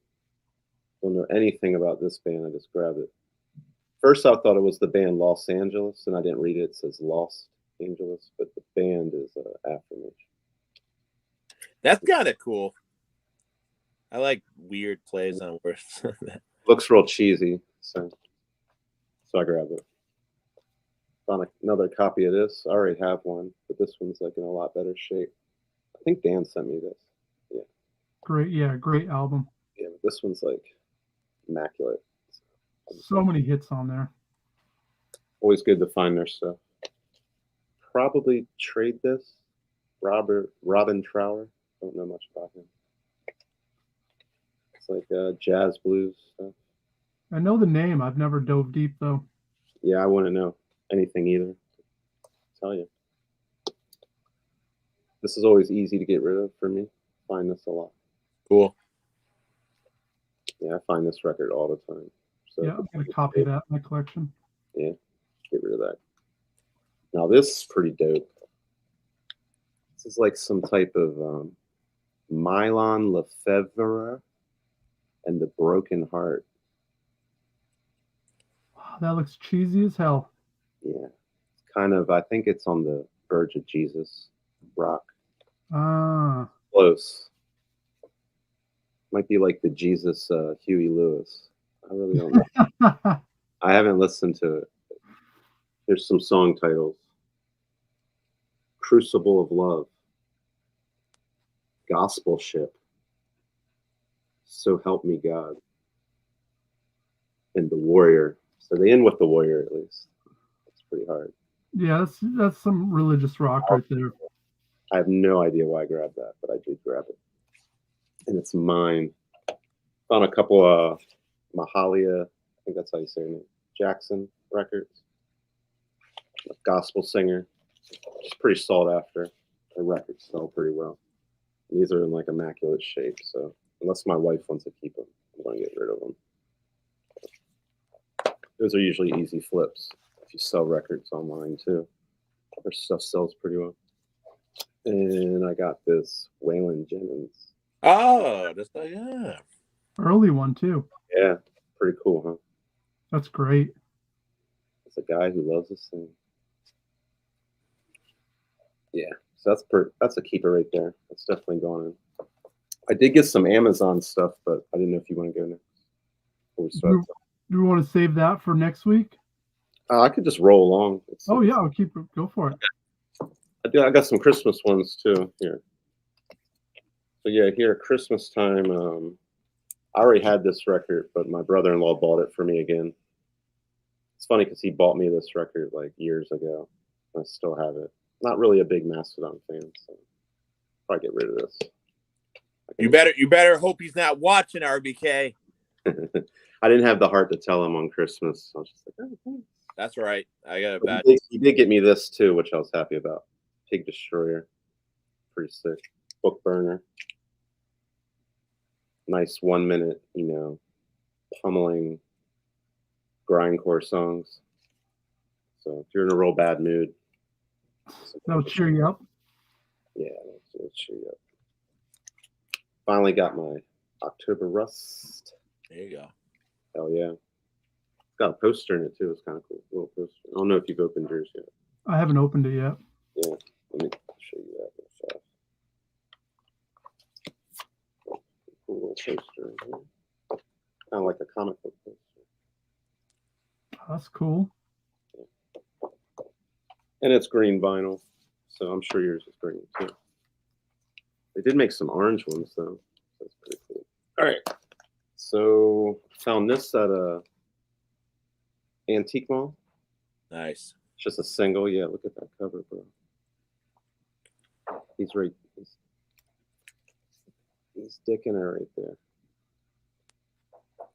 Don't know anything about this band. I just grabbed it. First, I thought it was the band Los Angeles, and I didn't read it. It says Los Angeles, but the band is Affirmation. That's kind of cool. I like weird plays on words. Looks real cheesy, so I grabbed it. Found another copy of this. I already have one, but this one's like in a lot better shape. I think Dan sent me this. Yeah. Great album. Yeah, but this one's like immaculate. So many hits on there. Always good to find their stuff. Probably trade this. Robin Trower. Don't know much about him. It's like jazz blues stuff. I know the name. I've never dove deep though. Yeah, I wouldn't know anything either. I'll tell you. This is always easy to get rid of for me. Find this a lot. Cool. Yeah, I find this record all the time. So Yeah, I'm gonna copy that in my collection. Yeah, get rid of that. Now this is pretty dope. This is like some type of Mylon Lefevre and the Broken Heart. Wow, that looks cheesy as hell. Yeah, it's kind of. I think it's on the Verge of Jesus rock. Ah, Close. Might be like the Jesus Huey Lewis. I really don't know. I haven't listened to it. There's some song titles. Crucible of Love. Gospel Ship. So Help Me God. And The Warrior. So they end with The Warrior at least. It's pretty hard. yeah, that's some religious rock right there. I have no idea why I grabbed that, but I did grab it. And it's mine. Found a couple of Mahalia, I think that's how you say her name, Jackson records. A gospel singer. She's pretty sought after. Her records sell pretty well. And these are in like immaculate shape, so unless my wife wants to keep them, I'm going to get rid of them. Those are usually easy flips if you sell records online too. Their stuff sells pretty well. And I got this Waylon Jennings. Oh, that's yeah. Early one too. Yeah, pretty cool, huh? That's great. It's a guy who loves this thing. Yeah, so that's a keeper right there. That's definitely going in. I did get some Amazon stuff, but I didn't know if you want to go next. Before we start. Do we want to save that for next week? I could just roll along. Oh yeah, I'll go for it. I got some Christmas ones too here. So yeah, here at Christmas time, I already had this record, but my brother-in-law bought it for me again. It's funny because he bought me this record like years ago. I still have it. Not really a big Mastodon fan, so probably get rid of this. You better hope he's not watching, RBK. I didn't have the heart to tell him on Christmas. I was just like, oh, thanks. That's right. I got a bad. He did get me this too, which I was happy about. Pig Destroyer. Pretty sick. Book Burner. Nice 1 minute, pummeling grindcore songs. So if you're in a real bad mood, That'll cheer you up. Yeah, it'll cheer you up. Finally got my October Rust. There you go. Hell yeah. It's got a poster in it too. It's kind of cool. A little poster. I don't know if you've opened yours yet. I haven't opened it yet. Yeah, let me show you that real fast. Cool little poster. Kind of like a comic book poster. That's cool. And it's green vinyl, so I'm sure yours is green too. They did make some orange ones though. That's pretty cool. All right, so found this at a antique mall. Nice. It's just a single. Yeah, look at that cover, bro. He's dicking it right there.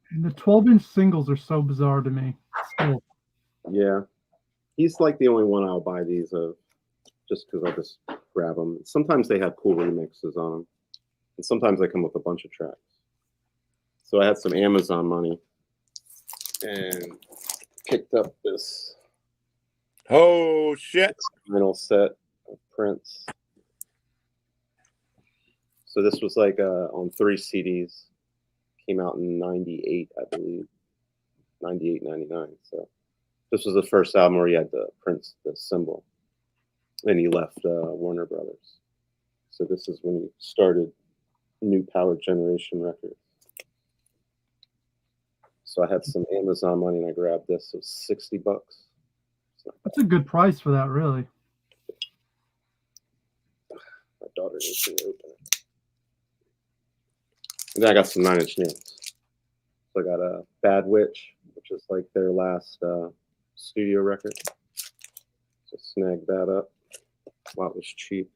And the 12-inch singles are so bizarre to me. Still. Yeah, he's like the only one I'll buy these of, just because I'll just grab them. Sometimes they have cool remixes on them, and sometimes they come with a bunch of tracks. So I had some Amazon money and picked up this Oh shit! vinyl set of Prince. So this was like on 3 CDs. Came out in 98, I believe. 98, 99. So this was the first album where he had the Prince, the symbol. And he left Warner Brothers. So this is when he started New Power Generation Records. So I had some Amazon money and I grabbed this. It was $60. That's a good price for that, really. My daughter needs to open it. And then I got some 9 Inch Nails. So I got a Bad Witch, which is like their last studio record. So snagged that up while it was cheap.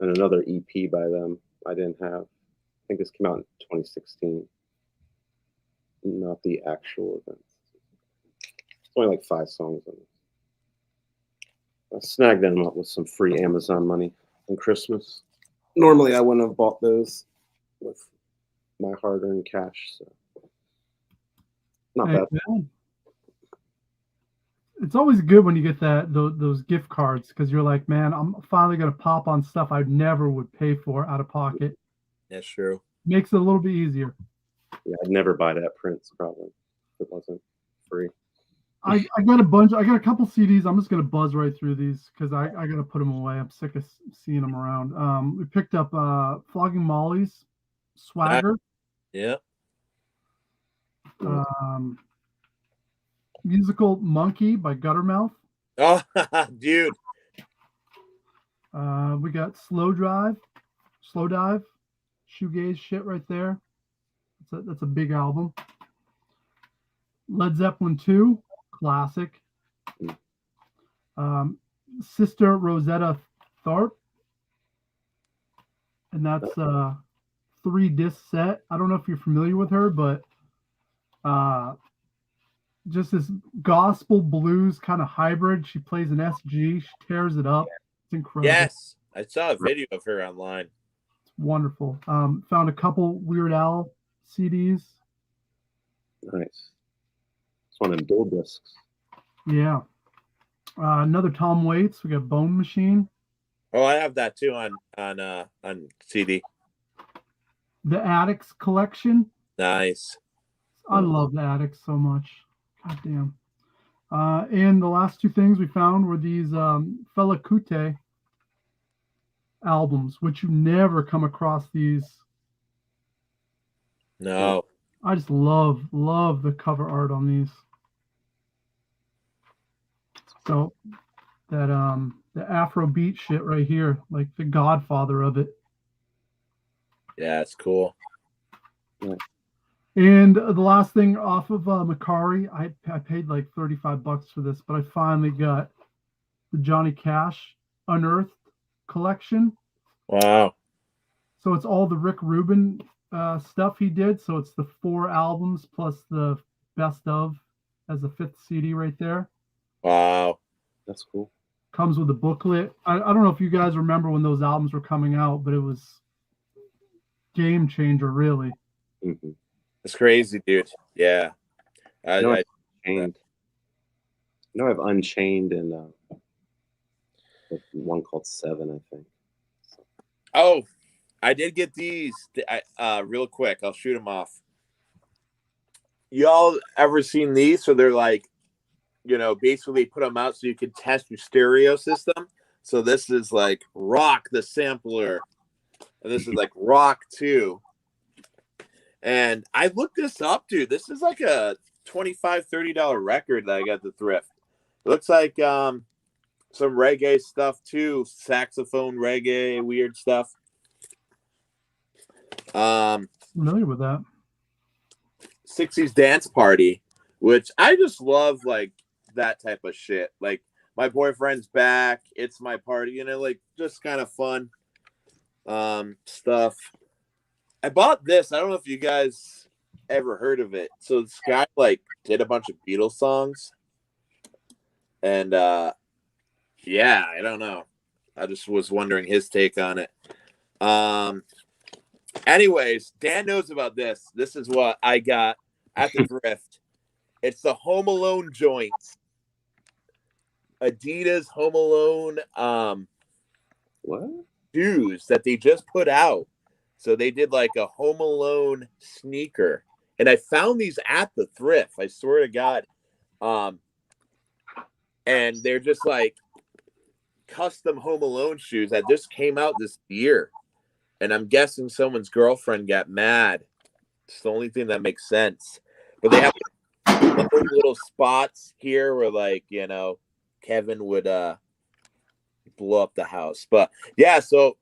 And another EP by them I didn't have. I think this came out in 2016. Not the actual event. It's only like 5 songs on it. I snagged them up with some free Amazon money on Christmas. Normally I wouldn't have bought those with my hard-earned cash, so not Hey, bad. man. It's always good when you get those gift cards because you're like, man, I'm finally gonna pop on stuff I never would pay for out of pocket. That's true. Makes it a little bit easier. Yeah, I'd never buy that Prince probably if it wasn't free. I got a bunch. I got a couple CDs. I'm just gonna buzz right through these because I gotta put them away. I'm sick of seeing them around. We picked up Flogging Molly's Swagger. Yeah. Musical Monkey by Guttermouth. Oh, dude. We got Slow Dive, shoegaze shit right there. That's a big album. Led Zeppelin 2, classic. Sister Rosetta Tharpe, and that's a 3-disc set. I don't know if you're familiar with her, but just this gospel blues kind of hybrid. She plays an SG. She tears it up. It's incredible. Yes, I saw a video of her online. It's wonderful. Found a couple Weird Al CDs. Nice. It's one of them dual discs. Yeah. Another Tom Waits. We got Bone Machine. Oh, I have that too on CD. The Addicts collection. Nice. I love the Addicts so much. God damn. And the last two things we found were these Fela Kuti albums, which you never come across these. No. I just love the cover art on these. So that the Afrobeat shit right here, like the godfather of it. Yeah, it's cool. And the last thing off of Macari, I paid like $35 for this, but I finally got the Johnny Cash Unearthed collection. Wow. So it's all the Rick Rubin stuff he did. So it's the 4 albums plus the best of as a 5th CD right there. Wow. That's cool. Comes with a booklet. I don't know if you guys remember when those albums were coming out, but it was game changer, really. Mm-hmm. It's crazy, dude. Yeah. Unchained. I have Unchained and one called Seven, I think. Oh, I did get these real quick. I'll shoot them off. Y'all ever seen these? So they're like, basically put them out so you can test your stereo system. So this is like Rock the Sampler, and this is like Rock 2. And I looked this up, dude. This is like a $25-$30 record that I got at the thrift. It looks like some reggae stuff too, saxophone reggae, weird stuff. Familiar with that. 60s Dance Party, which I just love, like that type of shit. Like my boyfriend's back, it's my party, like just kind of fun stuff. I bought this. I don't know if you guys ever heard of it. So this guy like did a bunch of Beatles songs, and yeah, I don't know. I just was wondering his take on it. Anyways, Dan knows about this. This is what I got at the thrift. It's the Home Alone joints. Adidas Home Alone What? shoes that they just put out. So they did like a Home Alone sneaker. And I found these at the thrift. I swear to God. And they're just like custom Home Alone shoes that just came out this year. And I'm guessing someone's girlfriend got mad. It's the only thing that makes sense. But they have little spots here where, like, Kevin would blow up the house. But yeah, so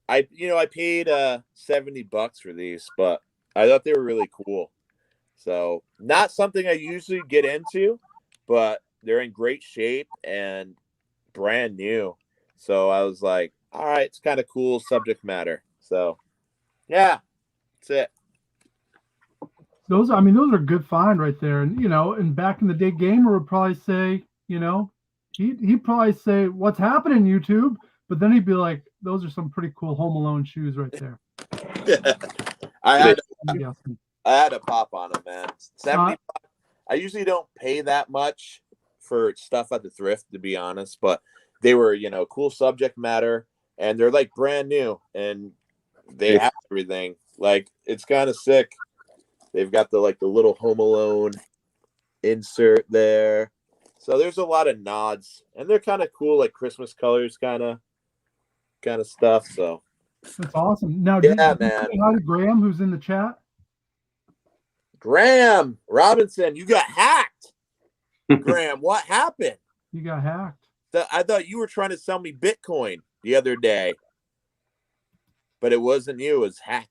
I paid $70 for these, but I thought they were really cool. So not something I usually get into, but they're in great shape and brand new. So I was like, all right, it's kind of cool subject matter. So yeah, that's it. Those are a good find right there. And and back in the day, Gamer would probably say, he'd probably say, "What's happening, YouTube?" But then he'd be like, "Those are some pretty cool Home Alone shoes right there." I had to pop on them, man. 70. I usually don't pay that much for stuff at the thrift, to be honest, but they were, cool subject matter, and they're like brand new, and they have everything. Like, it's kind of sick. They've got the little Home Alone insert there. So there's a lot of nods, and they're kind of cool, like Christmas colors kind of stuff. So that's awesome. Now, yeah, man. man. Hi to Graham, who's in the chat. Graham Robinson, you got hacked. Graham, what happened? You got hacked. I thought you were trying to sell me Bitcoin the other day, but it wasn't you. It was hack.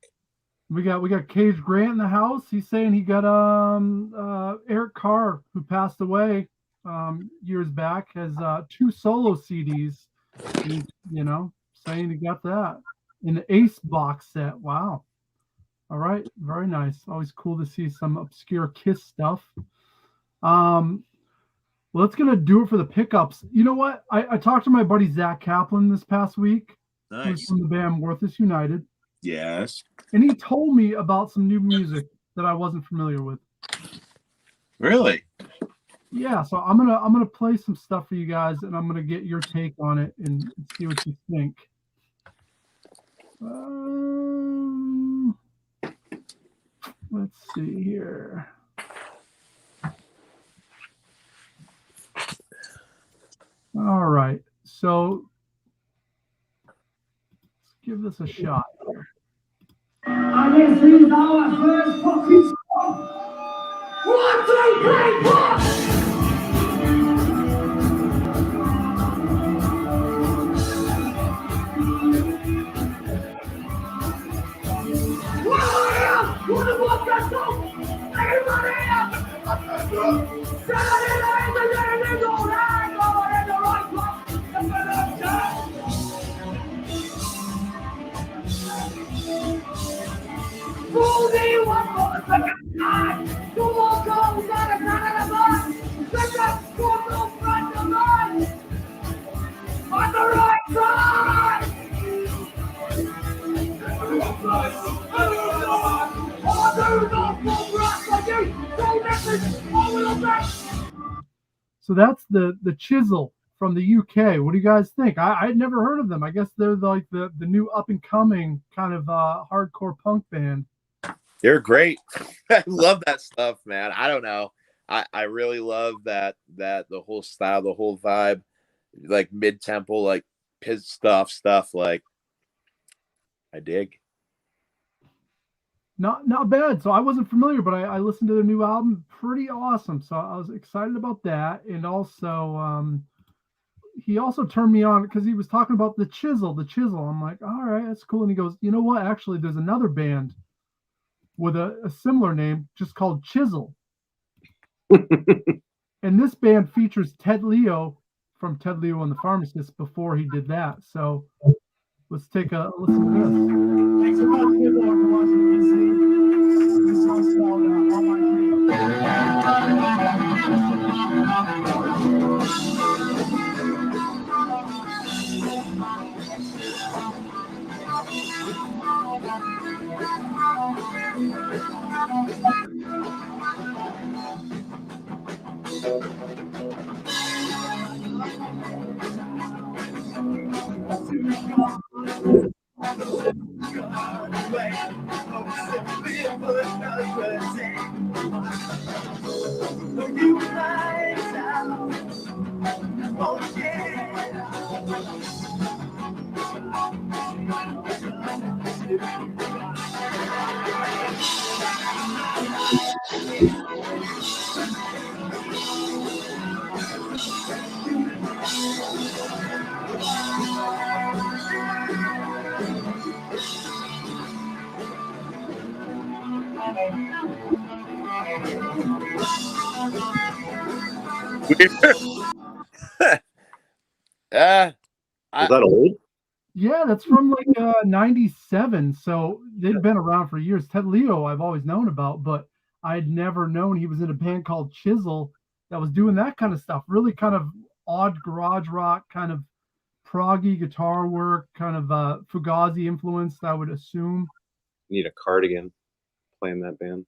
We got Cage Grant in the house. He's saying he got Eric Carr, who passed away years back, has 2 solo CDs. He's, saying he got that in the Ace box set. Wow. All right, very nice. Always cool to see some obscure Kiss stuff. Well, that's gonna do it for the pickups. You know what? I talked to my buddy Zach Kaplan this past week. Nice. Who's from the band Worthless United. Yes. And he told me about some new music that I wasn't familiar with. Really? Yeah, so I'm gonna play some stuff for you guys, and I'm gonna get your take on it and see what you think. Let's see here. All right, so let's give this a shot here. And this is our first fucking song. 1, 2, 3, 4. On the right side! So that's the Chisel from the UK. What do you guys think? I'd never heard of them. I guess they're like the new up and coming kind of hardcore punk band. They're great. I love that stuff, man. I don't know. I really love that the whole style, the whole vibe, like mid-tempo, like piss stuff like I dig. Not bad. So I wasn't familiar, but I listened to their new album. Pretty awesome. So I was excited about that. And also he also turned me on because he was talking about the Chisel. I'm like, all right, that's cool. And he goes, you know what? Actually, there's another band with a similar name just called Chisel. And this band features Ted Leo from Ted Leo and the Pharmacist before he did that. So let's take a listen to this. Thanks so much, people, for watching DC. This song's called All My Is that old? Yeah, that's from like 97. So they've been around for years. Ted Leo I've always known about, but I'd never known he was in a band called Chisel that was doing that kind of stuff. Really kind of odd garage rock, kind of proggy guitar work, kind of Fugazi influenced, I would assume. Need a Cardigan playing that band.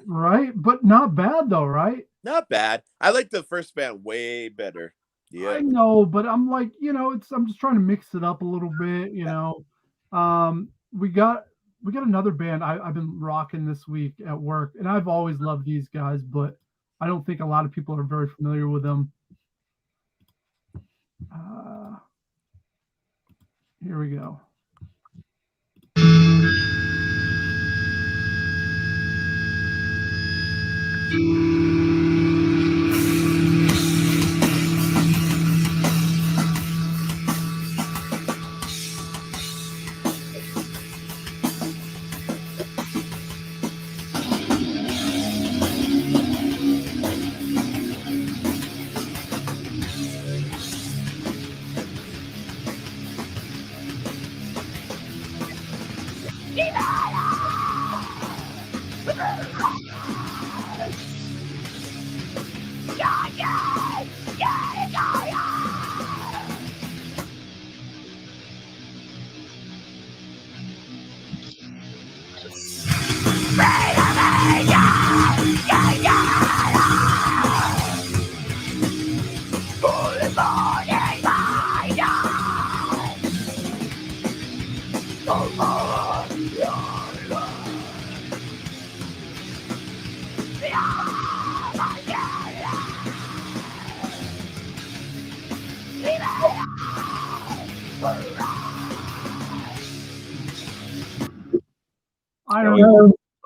Right? But not bad though, right? Not bad. I like the first band way better. Yeah. I know, but I'm like, I'm just trying to mix it up a little bit, We got another band I've been rocking this week at work, and I've always loved these guys, but I don't think a lot of people are very familiar with them. Here we go.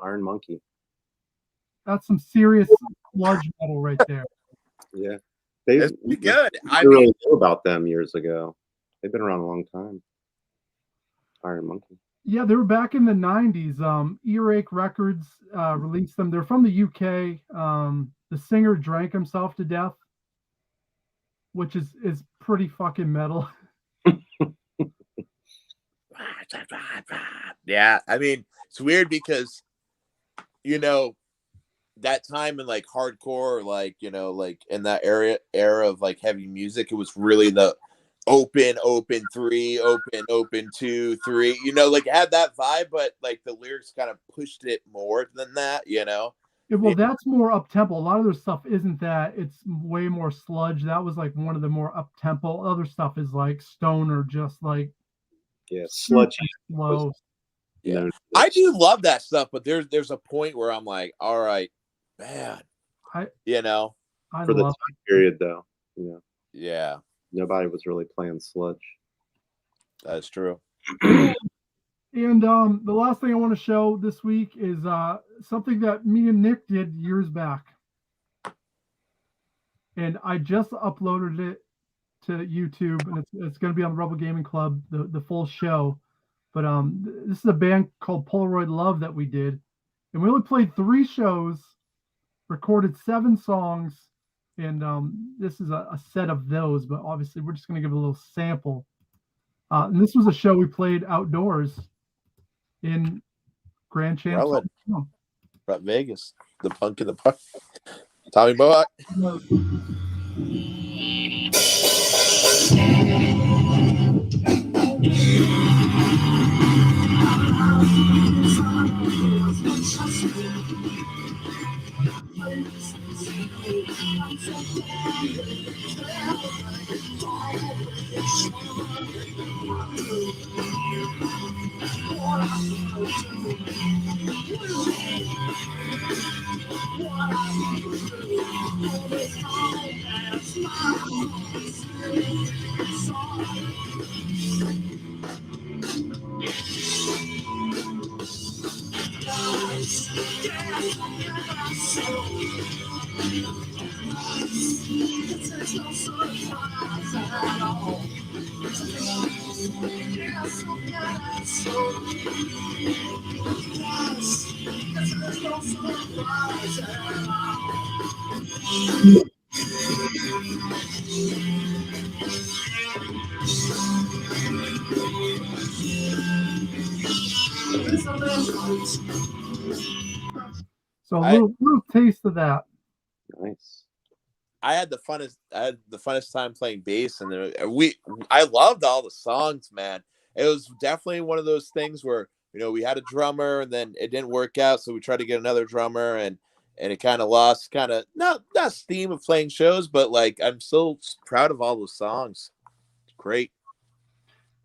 Iron Monkey. That's some serious sludge metal right there. Yeah, It's pretty good. I really mean, knew about them years ago. They've been around a long time. Iron Monkey. Yeah, they were back in the 90s. Earache Records released them. They're from the UK. The singer drank himself to death, which is pretty fucking metal. yeah, I mean, it's weird because, you know, that time in like hardcore, like, you know, like in that era of like heavy music, it was really the open 3, open 2, 3, you know, like it had that vibe, but like the lyrics kind of pushed it more than that, you know. Well, that's more up tempo. A lot of their stuff isn't that. It's way more sludge. That was like one of the more up tempo. Other stuff is like stoner, just like sludgy. Slow. Yeah, I do love that stuff, but there's a point where I'm like, all right, man, you know, for the time period though, you know, yeah, nobody was really playing sludge. That's true. And the last thing I want to show this week is something that me and Nick did years back, and I just uploaded it to YouTube, and it's going to be on the Rebel Gaming Club, the full show. But this is a band called Polaroid Love that we did, and we only played 3 shows, recorded 7 songs, and this is a set of those. But obviously, we're just going to give a little sample. And this was a show we played outdoors in Grand Champs, Vegas, the punk in the park. Tommy Boak. So a little taste of that. Nice. I had the funnest time playing bass, and I loved all the songs, man. It was definitely one of those things where, you know, we had a drummer and then it didn't work out, so we tried to get another drummer, and it kind of lost not steam of playing shows, but like I'm so proud of all those songs. It's great.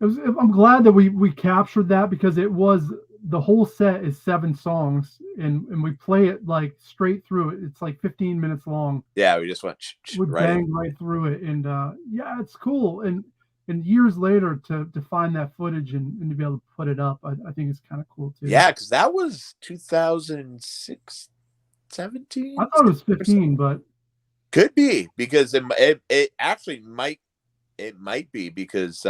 I'm glad that we captured that, because it was, the whole set is 7 songs, and we play it like straight through it. It's like 15 minutes long. Yeah, we just went banged right through it, and yeah, it's cool. And years later to find that footage and to be able to put it up, I think it's kind of cool too. Yeah, because that was 2006, 17. I thought it was 15, but could be, because it actually might be, because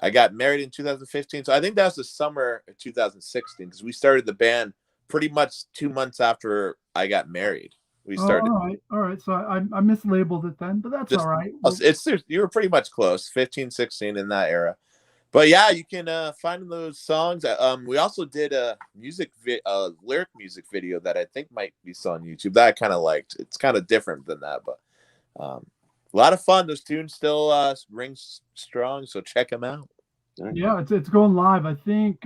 I got married in 2015, so I think that was the summer of 2016, because we started the band pretty much 2 months after I got married. We started. All right. So I mislabeled it then, but that's all right. You were pretty much close, 15, 16 in that era. But yeah, you can find those songs. We also did a lyric music video that I think might be still on YouTube that I kind of liked. It's kind of different than that, but a lot of fun. Those tunes still ring strong, so check them out. Yeah, it's going live, I think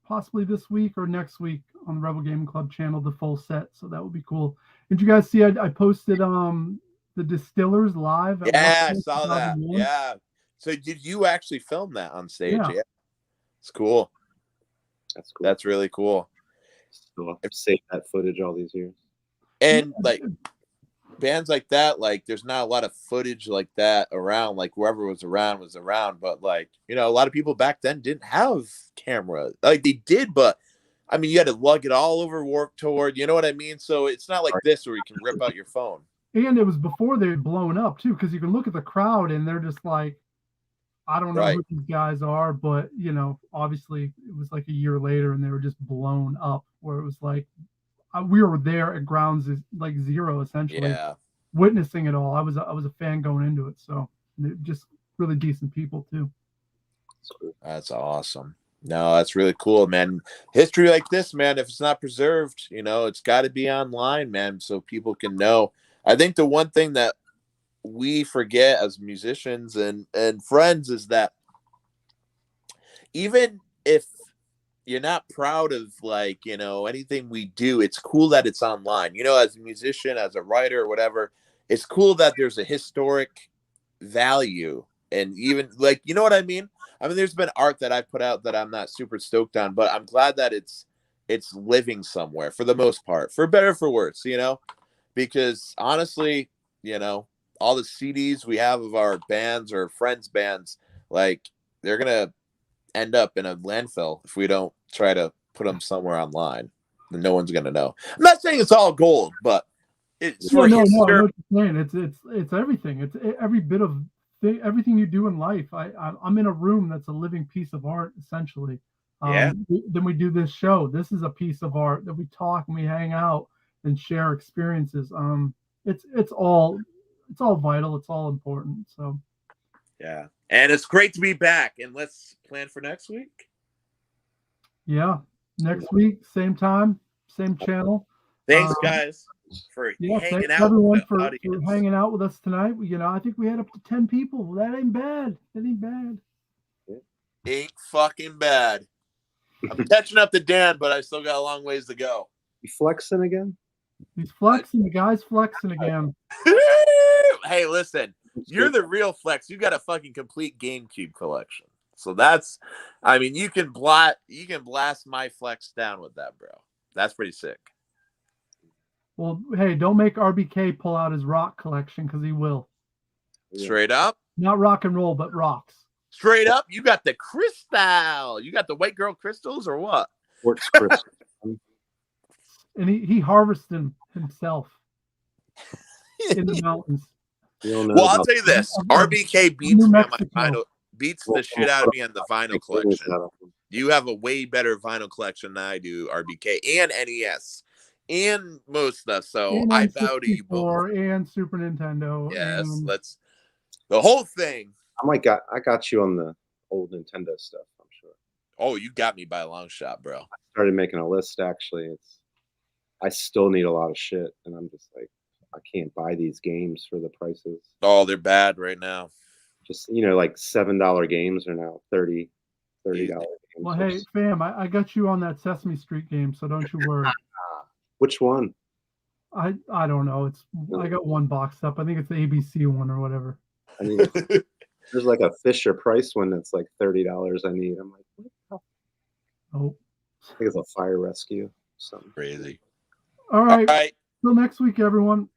possibly this week or next week on the Rebel Gaming Club channel, the full set. So that would be cool. Did you guys see I posted the Distillers live? Yeah, I saw that. Yeah. So did you actually film that on stage? Yeah. It's cool. That's cool. That's really cool. Still have to save that footage all these years. And like bands like that, like there's not a lot of footage like that around. Like whoever was around, but like a lot of people back then didn't have camera. Like they did, but I mean, you had to lug it all over Warped Tour. You know what I mean? So it's not like this where you can rip out your phone. And it was before they had blown up too, because you can look at the crowd and they're just like, I don't know Right. who these guys are, but obviously it was like a year later and they were just blown up. Where it was like we were there at grounds like zero essentially, Yeah, witnessing it all. I was a fan going into it, so just really decent people too. that's awesome. No, that's really cool, man. History like this, man, if it's not preserved, it's got to be online, man, so people can know. I think the one thing that we forget as musicians and friends is that even if you're not proud of like anything we do, it's cool that it's online. As a musician, as a writer, or whatever, it's cool that there's a historic value. And even like, you know what I mean? I mean, there's been art that I've put out that I'm not super stoked on, but I'm glad that it's living somewhere for the most part, for better or for worse, because honestly, all the CDs we have of our bands or friends' bands, like they're going to end up in a landfill if we don't try to put them somewhere online. And no one's going to know. I'm not saying it's all gold, but it's for No, I know history. what you're saying. It's everything. It's every bit of everything you do in life. I'm in a room that's a living piece of art, essentially. Yeah. Then we do this show. This is a piece of art that we talk and we hang out and share experiences. It's all vital. It's all important. So. Yeah, and it's great to be back. And let's plan for next week. Yeah, next week, same time, same channel. Thanks, guys, for hanging out. Everyone with the for audience. hanging out with us tonight. I think we had up to 10 people. That ain't bad. That ain't bad. Ain't fucking bad. I'm catching up to Dan, but I still got a long ways to go. You flexing again? He's flexing. The guy's flexing again. Hey, listen, you're the real flex. You got a fucking complete GameCube collection. So you can blast my flex down with that, bro. That's pretty sick. Well, hey, don't make RBK pull out his rock collection because he will. Straight up. Not rock and roll, but rocks. Straight up, you got the crystal. You got the white girl crystals or what? Quartz crystal. And he harvested them himself in the mountains. Well, I'll tell you this: RBK beats me on my vinyl, beats the shit out of me on the vinyl collection. You have a way better vinyl collection than I do, RBK and NES and most stuff. So and I bow to you both. And Super Nintendo. Yes, and let's the whole thing. I got you on the old Nintendo stuff. I'm sure. Oh, you got me by a long shot, bro. I started making a list. Actually, I still need a lot of shit, and I'm just like, I can't buy these games for the prices. Oh, they're bad right now. Just like $7 games are now $30 games. Well, hey, fam, I got you on that Sesame Street game, so don't you worry. Which one? I don't know. I got one boxed up. I think it's the ABC one or whatever. I mean, there's like a Fisher Price one that's like $30 I need. I'm like, what the hell? Oh. I think it's a fire rescue. Something crazy. All right. All right. Till next week, everyone.